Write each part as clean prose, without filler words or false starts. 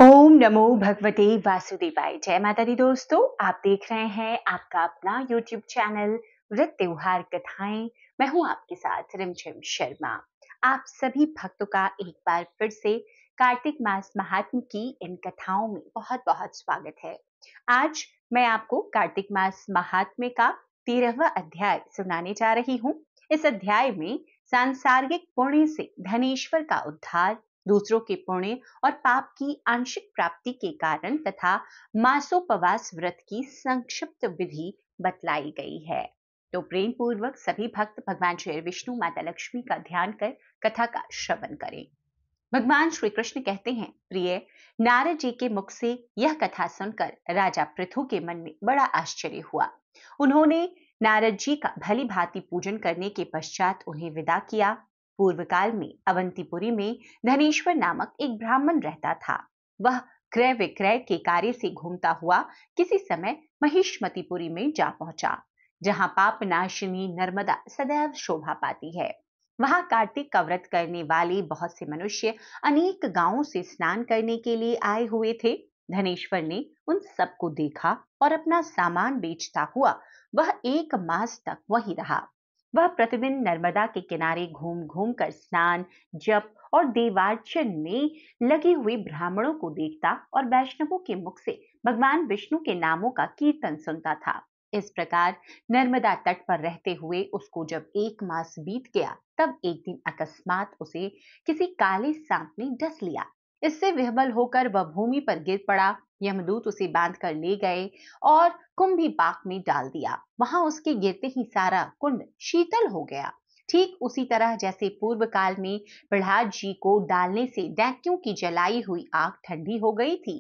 ओम नमो भगवते वासुदेवाय। जय माता दी दोस्तों, आप देख रहे हैं आपका अपना YouTube चैनल व्रत त्योहार कथाएं। मैं हूं आपके साथ रिमझिम शर्मा। आप सभी भक्तों का एक बार फिर से कार्तिक मास महात्म्य की इन कथाओं में बहुत बहुत स्वागत है। आज मैं आपको कार्तिक मास महात्म्य का 13वां अध्याय सुनाने जा रही हूँ। इस अध्याय में सांसारिक पुण्य से धनेश्वर का उद्धार, दूसरों के पुण्य और पाप की आंशिक प्राप्ति के कारण तथा मासोपवास व्रत की संक्षिप्त विधि बतलाई गई है। तो प्रेम पूर्वक सभी भक्त भगवान श्री विष्णु माता लक्ष्मी का ध्यान कर कथा का श्रवण करें। भगवान श्री कृष्ण कहते हैं, प्रिय, नारद जी के मुख से यह कथा सुनकर राजा पृथु के मन में बड़ा आश्चर्य हुआ। उन्होंने नारद जी का भली भांति पूजन करने के पश्चात उन्हें विदा किया। पूर्व काल में अवंतीपुरी में धनेश्वर नामक एक ब्राह्मण रहता था। वह क्रय विक्रय के कार्य से घूमता हुआ किसी समय महिष्मतिपुरी में जा पहुंचा, जहां पाप नाशिनी नर्मदा सदैव शोभा पाती है। वहां कार्तिक का व्रत करने वाले बहुत से मनुष्य अनेक गांवों से स्नान करने के लिए आए हुए थे। धनेश्वर ने उन सबको देखा और अपना सामान बेचता हुआ वह 1 मास तक वहीं रहा। वह प्रतिदिन नर्मदा के किनारे घूम घूम कर स्नान, जप और देवार्चन में लगे हुए ब्राह्मणों को देखता और वैष्णवों के मुख से भगवान विष्णु के नामों का कीर्तन सुनता था। इस प्रकार नर्मदा तट पर रहते हुए उसको जब 1 मास बीत गया, तब एक दिन अकस्मात उसे किसी काले सांप ने डस लिया। इससे विह्वल होकर वह भूमि पर गिर पड़ा। यमदूत उसे बांध कर ले गए और कुंभी पाक में डाल दिया। वहां उसके गिरते ही सारा कुंड शीतल हो गया, ठीक उसी तरह जैसे पूर्व काल में प्रहलाद जी को डालने से दैत्यों की जलाई हुई आग ठंडी हो गई थी।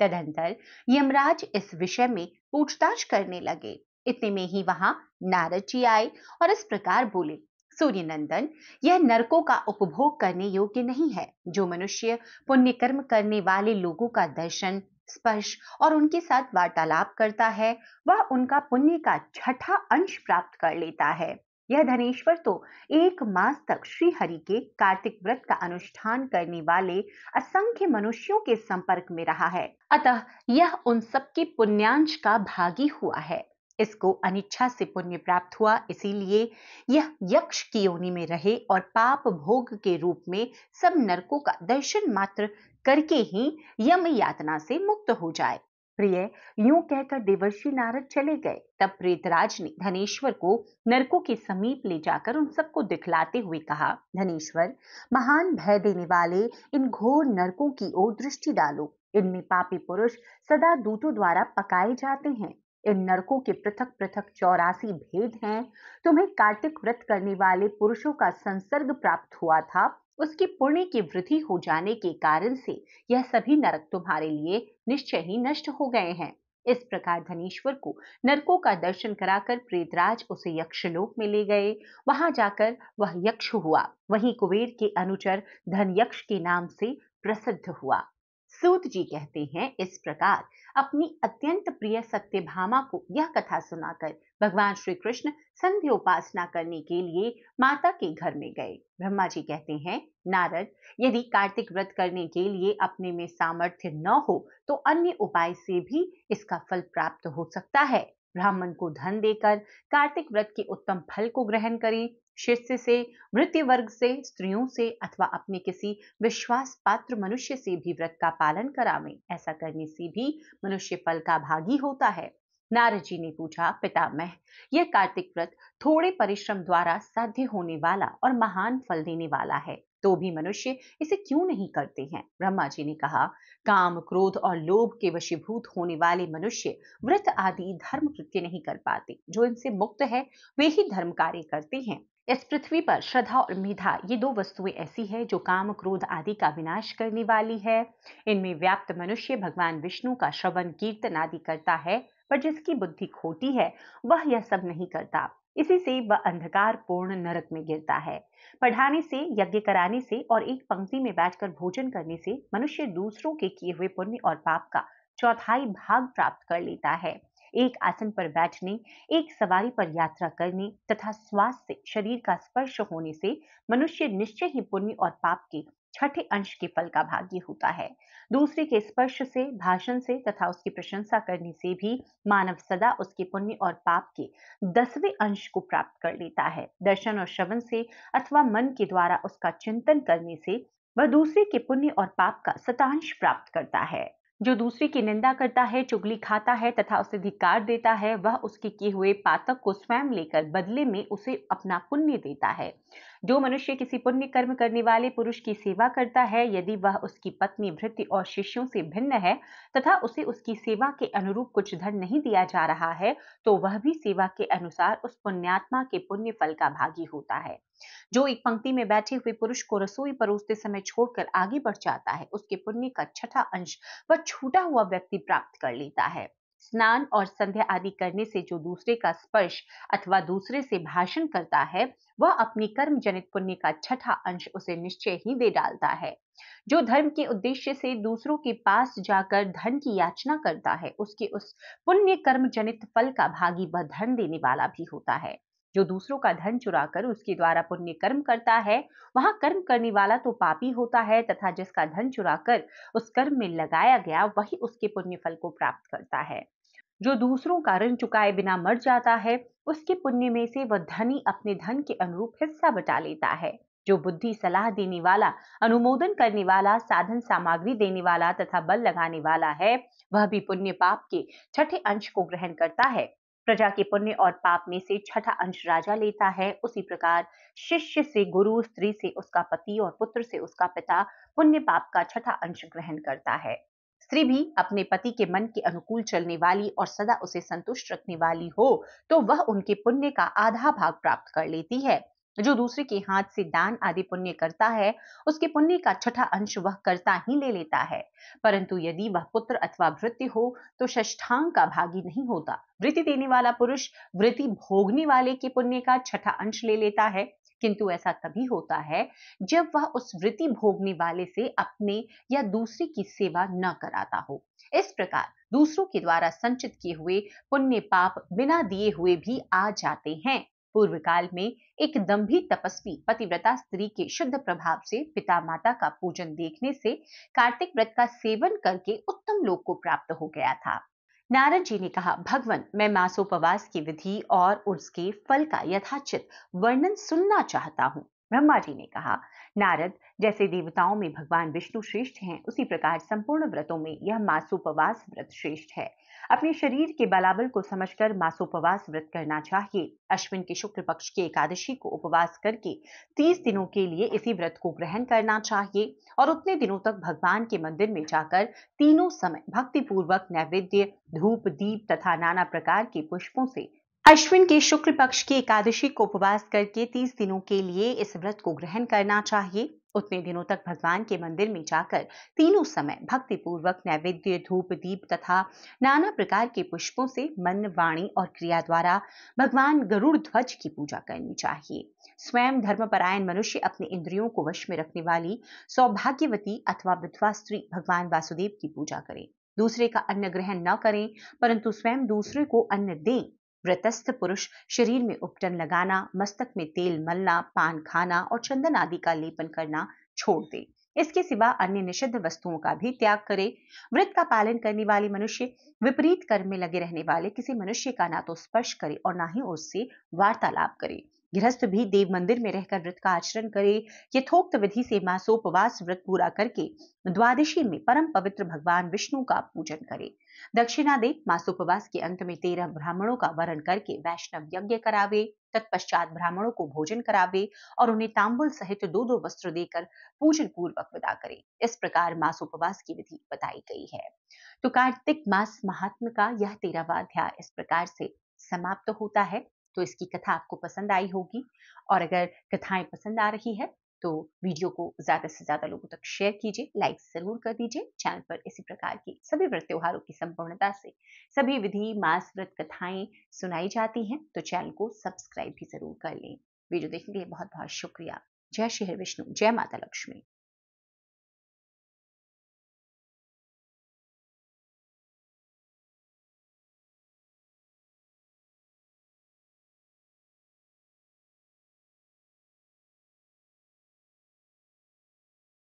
तदंतर यमराज इस विषय में पूछताछ करने लगे। इतने में ही वहां नारद जी आए और इस प्रकार बोले, सूर्य नंदन, यह नरकों का उपभोग करने योग्य नहीं है। जो मनुष्य पुण्य कर्म करने वाले लोगों का दर्शन, स्पर्श और उनके साथ वार्तालाप करता है, वह उनका पुण्य का 6ठा अंश प्राप्त कर लेता है। यह धनेश्वर तो 1 मास तक श्री हरि के कार्तिक व्रत का अनुष्ठान करने वाले असंख्य मनुष्यों के संपर्क में रहा है, अतः यह उन सबके पुण्यांश का भागी हुआ है। इसको अनिच्छा से पुण्य प्राप्त हुआ, इसीलिए यह यक्ष की योनि में रहे और पाप भोग के रूप में सब नरकों का दर्शन मात्र करके ही यम यातना से मुक्त हो जाए। प्रिय, यूं कहकर देवर्षि नारद चले गए। तब प्रेतराज ने धनेश्वर को नरकों के समीप ले जाकर उन सबको दिखलाते हुए कहा, धनेश्वर, महान भय देने वाले इन घोर नरकों की ओर दृष्टि डालो। इनमें पापी पुरुष सदा दूतों द्वारा पकाए जाते हैं। इन नरकों के पृथक पृथक 84 भेद हैं। तुम्हें कार्तिक व्रत करने वाले पुरुषों का संसर्ग प्राप्त हुआ था, उसके पुण्य की वृद्धि हो जाने के कारण से यह सभी नरक तुम्हारे लिए निश्चय ही नष्ट हो गए हैं। इस प्रकार धनेश्वर को नरकों का दर्शन कराकर प्रेतराज उसे यक्षलोक में ले गए। वहां जाकर वह यक्ष हुआ, वहीं कुबेर के अनुचर धन यक्ष के नाम से प्रसिद्ध हुआ। सूत जी कहते हैं, इस प्रकार अपनी अत्यंत प्रिय सत्यभामा को यह कथा सुनाकर भगवान श्री कृष्ण संध्या उपासना करने के लिए माता के घर में गए। ब्रह्मा जी कहते हैं, नारद, यदि कार्तिक व्रत करने के लिए अपने में सामर्थ्य न हो तो अन्य उपाय से भी इसका फल प्राप्त हो सकता है। ब्राह्मण को धन देकर कार्तिक व्रत के उत्तम फल को ग्रहण करें। शिष्य से, वृत्ति वर्ग से, स्त्रियों से अथवा अपने किसी विश्वास पात्र मनुष्य से भी व्रत का पालन करावें। ऐसा करने से भी मनुष्य फल का भागी होता है। नारद जी ने पूछा, पितामह, यह कार्तिक व्रत थोड़े परिश्रम द्वारा साध्य होने वाला और महान फल देने वाला है, तो भी मनुष्य इसे क्यों नहीं करते हैं? ब्रह्मा जी ने कहा, काम, क्रोध और लोभ के वशीभूत होने वाले मनुष्य व्रत आदि धर्म कृत्य नहीं कर पाते। जो इनसे मुक्त है वे ही धर्म कार्य करते हैं। इस पृथ्वी पर श्रद्धा और मेधा, ये 2 वस्तुएं ऐसी है जो काम, क्रोध आदि का विनाश करने वाली है। इनमें व्याप्त मनुष्य भगवान विष्णु का श्रवण, कीर्तन आदि करता है, पर जिसकी बुद्धि खोटी है वह यह सब नहीं करता। इसी से वह अंधकार पूर्ण नरक में गिरता है। पढ़ाने से, यज्ञ कराने से और एक पंक्ति में बैठकर भोजन करने से मनुष्य दूसरों के किए हुए पुण्य और पाप का 1/4 भाग प्राप्त कर लेता है। एक आसन पर बैठने, एक सवारी पर यात्रा करने तथा श्वास से शरीर का स्पर्श होने से मनुष्य निश्चय ही पुण्य और पाप के छठे अंश के फल का भागी होता है। दूसरे के स्पर्श से, भाषण से तथा उसकी प्रशंसा करने से भी मानव सदा उसके पुण्य और पाप के 10वें अंश को प्राप्त कर लेता है। दर्शन और श्रवण से अथवा मन के द्वारा उसका चिंतन करने से वह दूसरे के पुण्य और पाप का शतांश प्राप्त करता है। जो दूसरे की निंदा करता है, चुगली खाता है तथा उसे धिक्कार देता है, वह उसके किए हुए पातक को स्वयं लेकर बदले में उसे अपना पुण्य देता है। जो मनुष्य किसी पुण्य कर्म करने वाले पुरुष की सेवा करता है, यदि वह उसकी पत्नी, भृत्य और शिष्यों से भिन्न है तथा उसे उसकी सेवा के अनुरूप कुछ धन नहीं दिया जा रहा है, तो वह भी सेवा के अनुसार उस पुण्यात्मा के पुण्य फल का भागी होता है। जो एक पंक्ति में बैठे हुए पुरुष को रसोई परोसते समय छोड़कर आगे बढ़ जाता है, उसके पुण्य का छठा अंश वह छूटा हुआ व्यक्ति प्राप्त कर लेता है। स्नान और संध्या आदि करने से जो दूसरे का स्पर्श अथवा दूसरे से भाषण करता है, वह अपनी कर्म जनित पुण्य का छठा अंश उसे निश्चय ही दे डालता है। जो धर्म के उद्देश्य से दूसरों के पास जाकर धन की याचना करता है, उसके उस पुण्य कर्म जनित फल का भागी वह धन देने वाला भी होता है। जो दूसरों का धन चुराकर उसके द्वारा पुण्य कर्म करता है, वहां कर्म करने वाला तो पापी होता है तथा जिसका धन चुराकर उस कर्म में लगाया गया, वही उसके पुण्य फल को प्राप्त करता है। जो दूसरों का ऋण चुकाए बिना मर जाता है, उसके पुण्य में से वह धनी अपने धन के अनुरूप हिस्सा बटा लेता है। जो बुद्धि, सलाह देने वाला, अनुमोदन करने वाला, साधन सामग्री देने वाला तथा बल लगाने वाला है, वह भी पुण्य पाप के छठे अंश को ग्रहण करता है। प्रजा के पुण्य और पाप में से छठा अंश राजा लेता है। उसी प्रकार शिष्य से गुरु, स्त्री से उसका पति और पुत्र से उसका पिता पुण्य पाप का छठा अंश ग्रहण करता है। स्त्री भी अपने पति के मन के अनुकूल चलने वाली और सदा उसे संतुष्ट रखने वाली हो, तो वह उनके पुण्य का आधा भाग प्राप्त कर लेती है। जो दूसरे के हाथ से दान आदि पुण्य करता है, उसके पुण्य का छठा अंश वह करता ही ले लेता है। परंतु यदि वह पुत्र अथवा भृत्य हो, तो षष्ठांग का भागी नहीं होता। वृत्ति देने वाला पुरुष वृत्ति भोगने वाले के पुण्य का छठा अंश ले लेता है, किंतु ऐसा तभी होता है जब वह उस वृत्ति भोगने वाले से अपने या दूसरे की सेवा न कराता हो। इस प्रकार दूसरों के द्वारा संचित किए हुए पुण्य पाप बिना दिए हुए भी आ जाते हैं। पूर्व काल में एक दंभी तपस्वी पतिव्रता स्त्री के शुद्ध प्रभाव से पिता माता का पूजन देखने से कार्तिक व्रत का सेवन करके उत्तम लोक को प्राप्त हो गया था। नारद जी ने कहा, भगवान, मैं मासोपवास की विधि और उसके फल का यथाचित वर्णन सुनना चाहता हूँ। ब्रह्मा जी ने कहा, नारद, जैसे देवताओं में भगवान विष्णु श्रेष्ठ हैं, उसी प्रकार संपूर्ण व्रतों में यह मासोपवास व्रत श्रेष्ठ है। अपने शरीर के बलाबल को समझकर मासोपवास व्रत करना चाहिए। अश्विन के शुक्ल पक्ष की एकादशी को उपवास करके 30 दिनों के लिए इसी व्रत को ग्रहण करना चाहिए और उतने दिनों तक भगवान के मंदिर में जाकर तीनों समय भक्ति पूर्वक नैवेद्य, धूप, दीप तथा नाना प्रकार के पुष्पों से अश्विन के शुक्ल पक्ष की एकादशी को उपवास करके 30 दिनों के लिए इस व्रत को ग्रहण करना चाहिए। उतने दिनों तक भगवान के मंदिर में जाकर तीनों समय भक्ति पूर्वक नैवेद्य, धूप, दीप तथा नाना प्रकार के पुष्पों से मन, वाणी और क्रिया द्वारा भगवान गरुड़ ध्वज की पूजा करनी चाहिए। स्वयं धर्मपरायण मनुष्य अपने इंद्रियों को वश में रखने वाली सौभाग्यवती अथवा विधवा स्त्री भगवान वासुदेव की पूजा करे। दूसरे का अन्न ग्रहण न करें, परंतु स्वयं दूसरे को अन्न दें। व्रतस्थ पुरुष शरीर में उपटन लगाना, मस्तक में तेल मलना, पान खाना और चंदन आदि का लेपन करना छोड़ दे। इसके सिवा अन्य निषिद्ध वस्तुओं का भी त्याग करे। व्रत का पालन करने वाले मनुष्य विपरीत कर्म में लगे रहने वाले किसी मनुष्य का ना तो स्पर्श करे और ना ही उससे वार्तालाप करे। गृहस्थ भी देव मंदिर में रहकर व्रत का आचरण करे। यथोक्त विधि से मासोपवास व्रत पूरा करके द्वादशी में परम पवित्र भगवान विष्णु का पूजन करे। दक्षिणा दे। मासोपवास के अंत में 13 ब्राह्मणों का वरण करके वैष्णव यज्ञ करावे। तत्पश्चात ब्राह्मणों को भोजन करावे और उन्हें तांबुल सहित 2-2 वस्त्र देकर पूजन पूर्वक विदा करे। इस प्रकार मासोपवास की विधि बताई गई है। तो कार्तिक मास महात्म्य का यह 13वां अध्याय इस प्रकार से समाप्त होता है। तो इसकी कथा आपको पसंद आई होगी और अगर कथाएं पसंद आ रही है तो वीडियो को ज्यादा से ज्यादा लोगों तक शेयर कीजिए, लाइक जरूर कर दीजिए। चैनल पर इसी प्रकार की सभी व्रत त्योहारों की संपूर्णता से सभी विधि, मास व्रत कथाएं सुनाई जाती हैं, तो चैनल को सब्सक्राइब भी जरूर कर लें। वीडियो देखने के लिए बहुत बहुत शुक्रिया। जय श्री हरि विष्णु, जय माता लक्ष्मी।